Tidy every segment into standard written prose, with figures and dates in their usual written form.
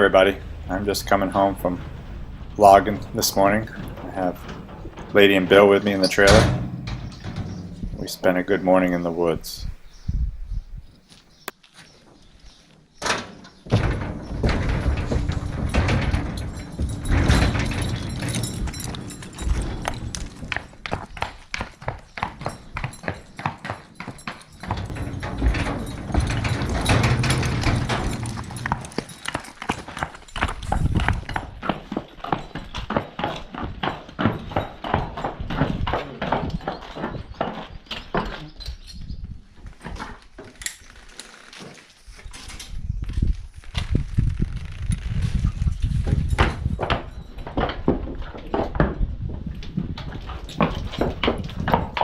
everybody. I'm just coming home from logging this morning. I have Lady and Bill with me in the trailer. We spent a good morning in the woods.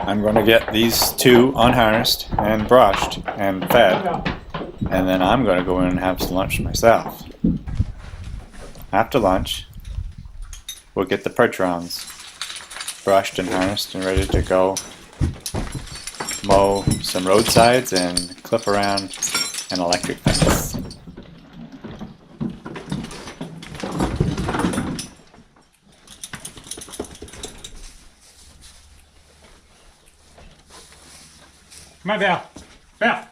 I'm going to get these two unharnessed and brushed and fed, and then I'm going to go in and have some lunch myself. After lunch, we'll get the Percherons brushed and harnessed and ready to go mow some roadsides and clip around an electric fence. Come on, Val. Val.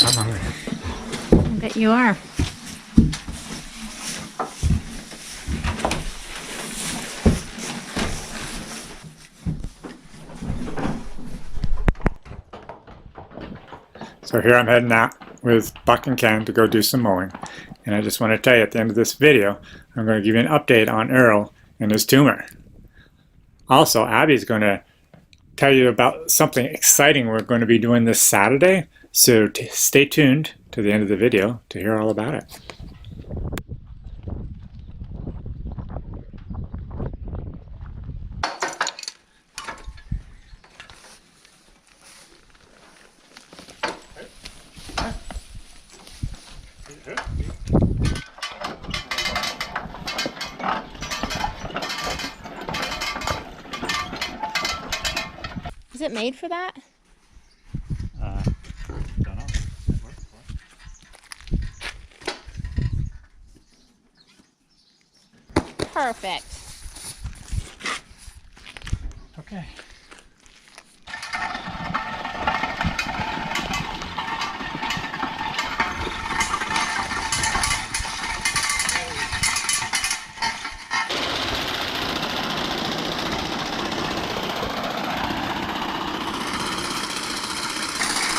I'm hungry. I bet you are. So here I'm heading out with Buck and Ken to go do some mowing. And I just want to tell you at the end of this video, I'm going to give you an update on Earl and his tumor. Also, Abby's going to tell you about something exciting we're going to be doing this Saturday. So stay tuned to the end of the video to hear all about it. Is it made for that? Don't know. Perfect. Okay.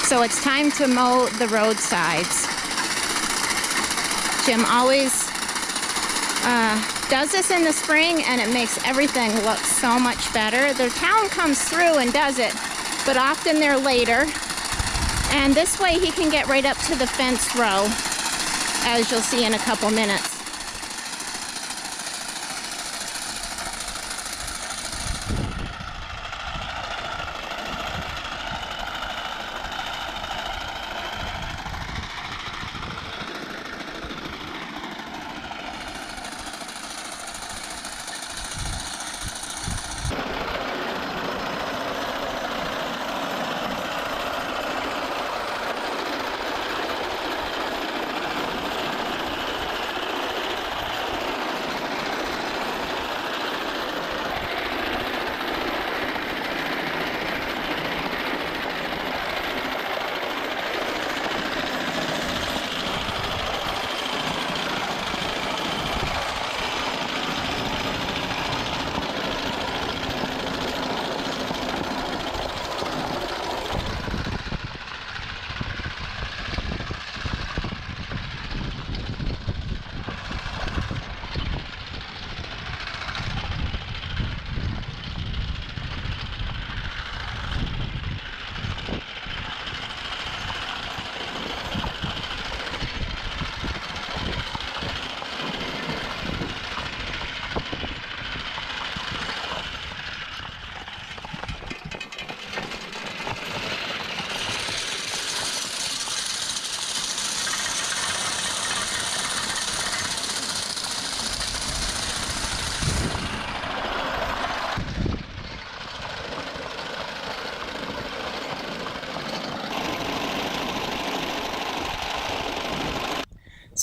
So it's time to mow the roadsides. Jim always does this in the spring, and it makes everything look so much better. The town comes through and does it, but often they're later. And this way he can get right up to the fence row, as you'll see in a couple minutes.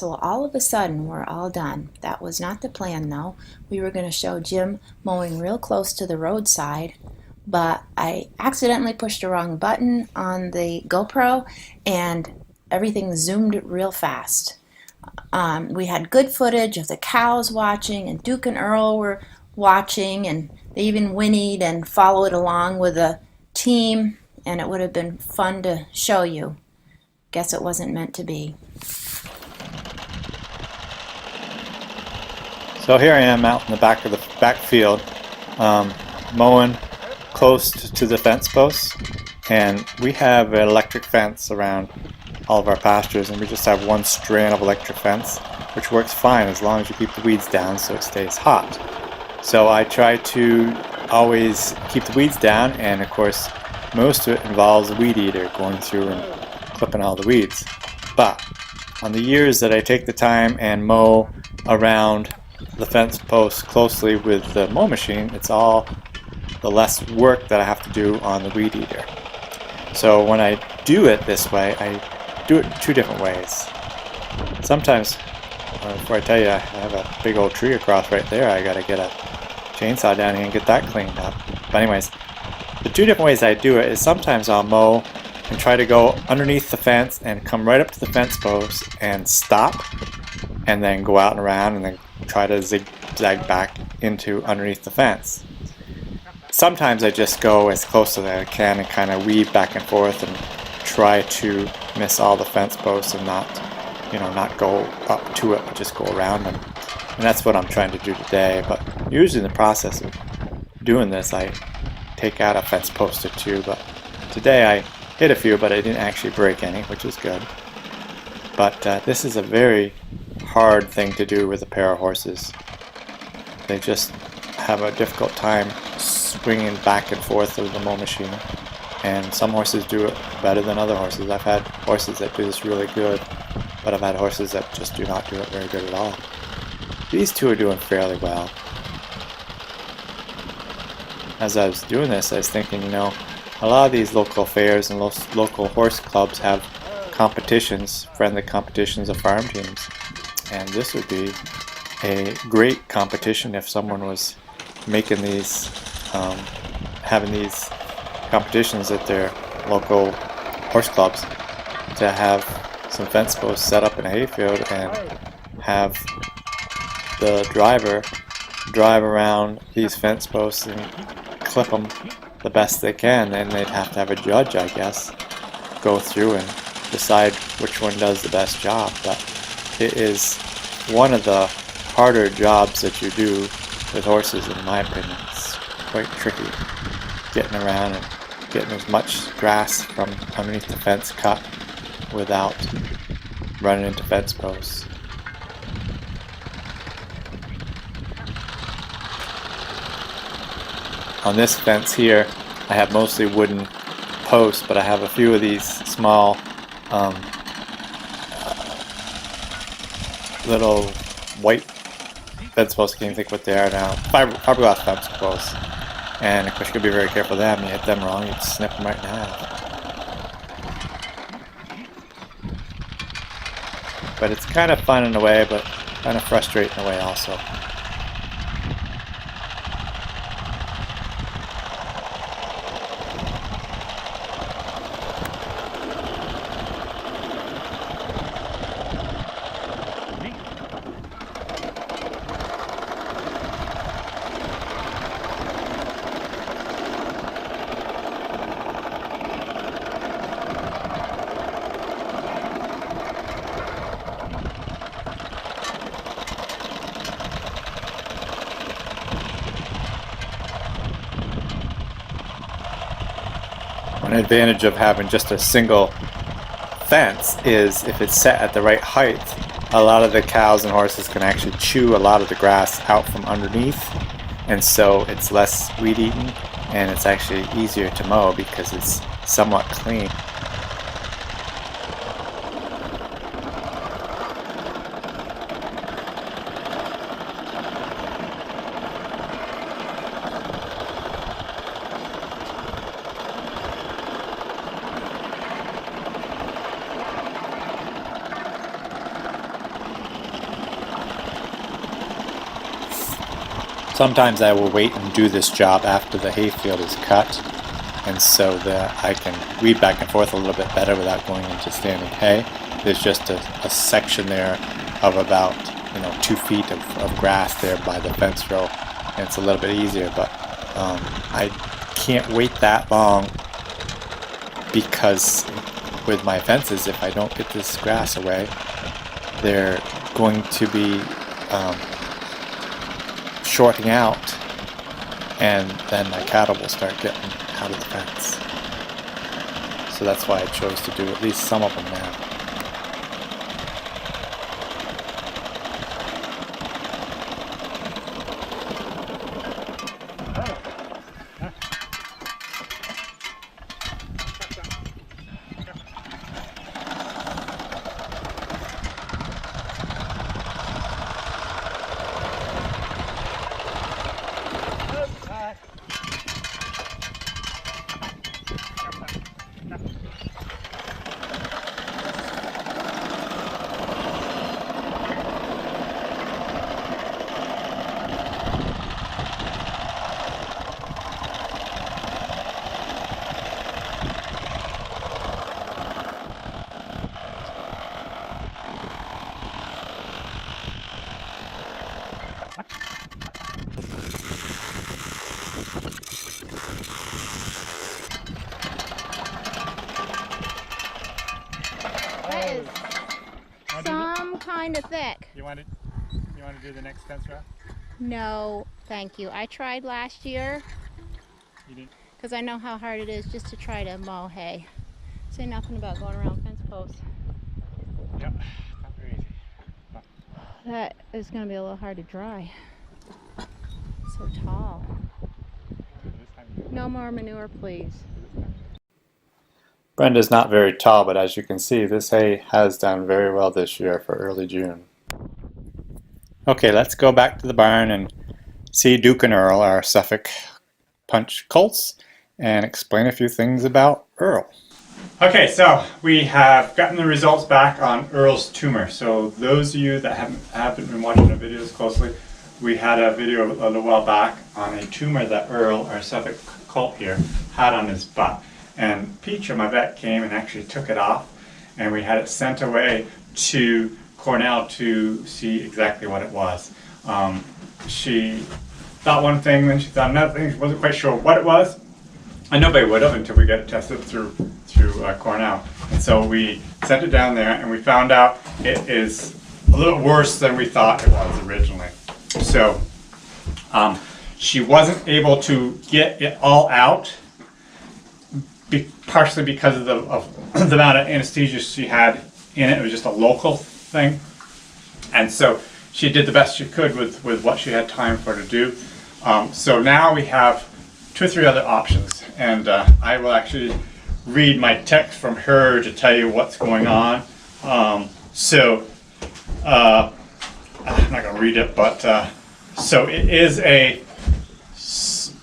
So all of a sudden, we're all done. That was not the plan, though. We were going to show Jim mowing real close to the roadside, but I accidentally pushed the wrong button on the GoPro, and everything zoomed real fast. We had good footage of the cows watching, and Duke and Earl were watching, and they even whinnied and followed along with the team, and it would have been fun to show you. Guess it wasn't meant to be. So here I am out in the back of the backfield, mowing close to the fence posts, and we have an electric fence around all of our pastures, and we just have one strand of electric fence, which works fine as long as you keep the weeds down so it stays hot. So I try to always keep the weeds down, and of course most of it involves a weed eater going through and clipping all the weeds. But on the years that I take the time and mow around the fence posts closely with the mow machine, it's all the less work that I have to do on the weed eater. So when I do it this way, I do it two different ways. Sometimes, before I tell you, I have a big old tree across right there. I gotta get a chainsaw down here and get that cleaned up. But anyways, the two different ways I do it is sometimes I'll mow and try to go underneath the fence and come right up to the fence post and stop, and then go out and around and then try to zigzag back into underneath the fence. Sometimes I just go as close as I can and kind of weave back and forth and try to miss all the fence posts and not go up to it, but just go around them. And that's what I'm trying to do today. But usually in the process of doing this, I take out a fence post or two. But today I hit a few, but I didn't actually break any, which is good. But this is a very hard thing to do with a pair of horses. They just have a difficult time swinging back and forth with the mow machine. And some horses do it better than other horses. I've had horses that do this really good, but I've had horses that just do not do it very good at all. These two are doing fairly well. As I was doing this, I was thinking, a lot of these local fairs and local horse clubs have competitions, friendly competitions of farm teams. And this would be a great competition if someone was making these, having these competitions at their local horse clubs, to have some fence posts set up in a hayfield and have the driver drive around these fence posts and clip them the best they can. Then they'd have to have a judge, I guess, go through and decide which one does the best job. But it is one of the harder jobs that you do with horses, in my opinion. It's quite tricky getting around and getting as much grass from underneath the fence cut without running into fence posts. On this fence here, I have mostly wooden posts, but I have a few of these small little white fence posts. I can't even think what they are now. Fiberglass fence posts. And of course you gotta be very careful with them. You hit them wrong, you'd snip them right in half. But it's kind of fun in a way, but kind of frustrating in a way also. An advantage of having just a single fence is if it's set at the right height, a lot of the cows and horses can actually chew a lot of the grass out from underneath, and so it's less weed eaten and it's actually easier to mow because it's somewhat clean. Sometimes I will wait and do this job after the hayfield is cut, and so that I can weed back and forth a little bit better without going into standing hay. There's just a section there of about 2 feet of grass there by the fence row, and it's a little bit easier, but I can't wait that long because with my fences, if I don't get this grass away, they're going to be shorting out, and then my cattle will start getting out of the fence. So that's why I chose to do at least some of them now. That is some kind of thick. You want to do the next fence row? No, thank you. I tried last year You didn't? because I know how hard it is just to try to mow hay. Say nothing about going around fence posts. Yep. Not very easy. That is going to be a little hard to dry. So tall. No more manure, please. Brenda's not very tall, but as you can see, this hay has done very well this year for early June. Okay, let's go back to the barn and see Duke and Earl, our Suffolk punch colts, and explain a few things about Earl. Okay, so we have gotten the results back on Earl's tumor. So those of you that haven't been watching the videos closely, we had a video a little while back on a tumor that Earl, our Suffolk colt here, had on his butt. And Peach, my vet, came and actually took it off, and we had it sent away to Cornell to see exactly what it was. She thought one thing, then she thought another thing. She wasn't quite sure what it was, and nobody would have until we got it tested through Cornell. And so we sent it down there, and we found out it is a little worse than we thought it was originally. So she wasn't able to get it all out, partially because of the amount of anesthesia she had in it. It was just a local thing, and so she did the best she could with what she had time for to do. So now we have 2 or 3 other options, and I will actually read my text from her to tell you what's going on. I'm not going to read it, but so it is a,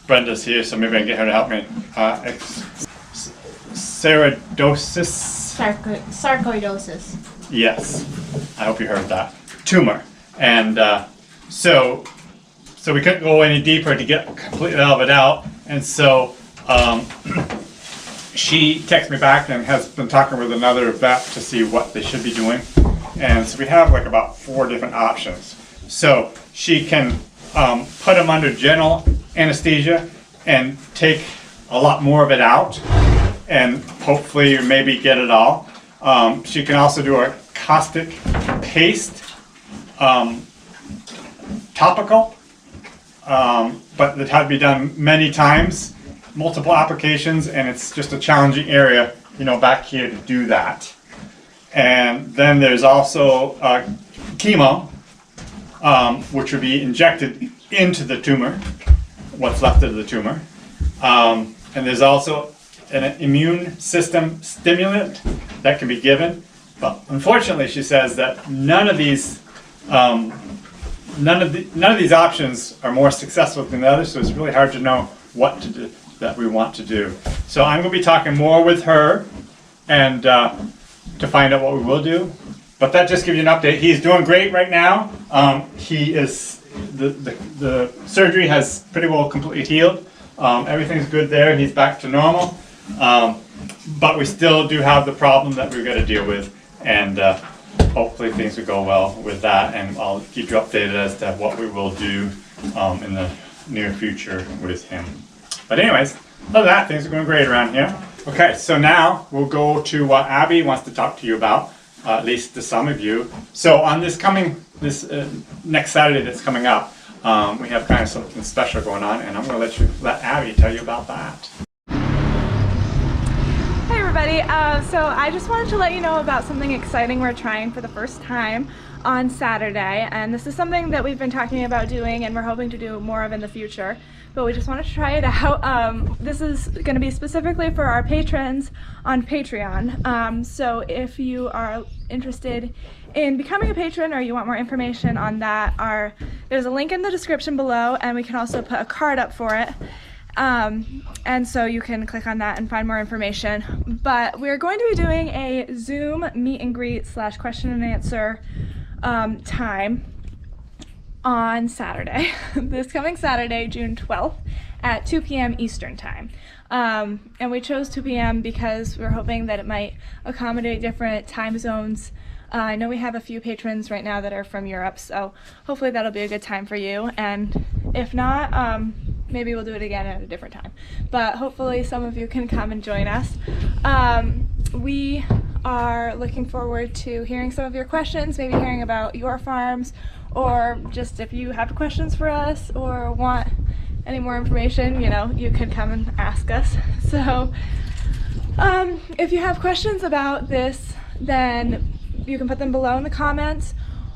Brenda's here, so maybe I can get her to help me. Sarcoidosis. Yes, I hope you heard that. Tumor, and so we couldn't go any deeper to get completely all of it out, and so she texted me back and has been talking with another vet to see what they should be doing, and so we have like about 4 different options. So she can put them under general anesthesia and take a lot more of it out, and hopefully maybe get it all. She can also do a caustic paste, topical, but it had to be done many times, multiple applications, and it's just a challenging area, back here to do that. And then there's also chemo, which would be injected into the tumor, what's left of the tumor. And there's also an immune system stimulant that can be given, but unfortunately, she says that none of these options are more successful than the others. So it's really hard to know what to do that we want to do. So I'm going to be talking more with her and to find out what we will do. But that just gives you an update. He's doing great right now. the surgery has pretty well completely healed. Everything's good there. He's back to normal. But we still do have the problem that we've got to deal with, and hopefully things will go well with that, and I'll keep you updated as to what we will do in the near future with him. But anyways, other than that, things are going great around here. Okay, so now we'll go to what Abby wants to talk to you about, at least to some of you. So on this next Saturday that's coming up, we have kind of something special going on, and I'm going to let Abby tell you about that. Hey everybody, so I just wanted to let you know about something exciting we're trying for the first time on Saturday, and this is something that we've been talking about doing and we're hoping to do more of in the future, but we just wanted to try it out. This is going to be specifically for our patrons on Patreon, so if you are interested in becoming a patron or you want more information on that, there's a link in the description below, and we can also put a card up for it. And so you can click on that and find more information. But we're going to be doing a Zoom meet and greet / question and answer time on Saturday, this coming Saturday, June 12th at 2 p.m. Eastern time. And we chose 2 p.m. because we're hoping that it might accommodate different time zones. I know we have a few patrons right now that are from Europe, so hopefully that'll be a good time for you. And if not, maybe we'll do it again at a different time. But hopefully some of you can come and join us. We are looking forward to hearing some of your questions, maybe hearing about your farms, or just if you have questions for us or want any more information, you know, you can come and ask us. So if you have questions about this, then you can put them below in the comments,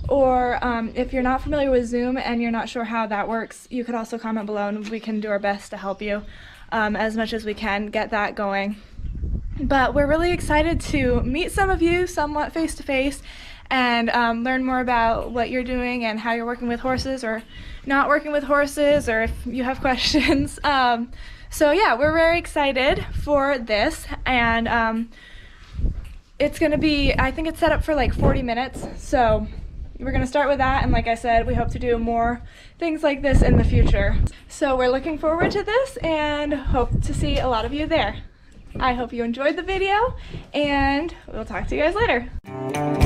or if you're not familiar with Zoom and you're not sure how that works, you could also comment below and we can do our best to help you as much as we can get that going. But we're really excited to meet some of you somewhat face to face and learn more about what you're doing and how you're working with horses or not working with horses, or if you have questions. So yeah, we're very excited for this, and it's going to be, I think it's set up for like 40 minutes, so we're going to start with that, and like I said, we hope to do more things like this in the future. So we're looking forward to this and hope to see a lot of you there. I hope you enjoyed the video, and we'll talk to you guys later.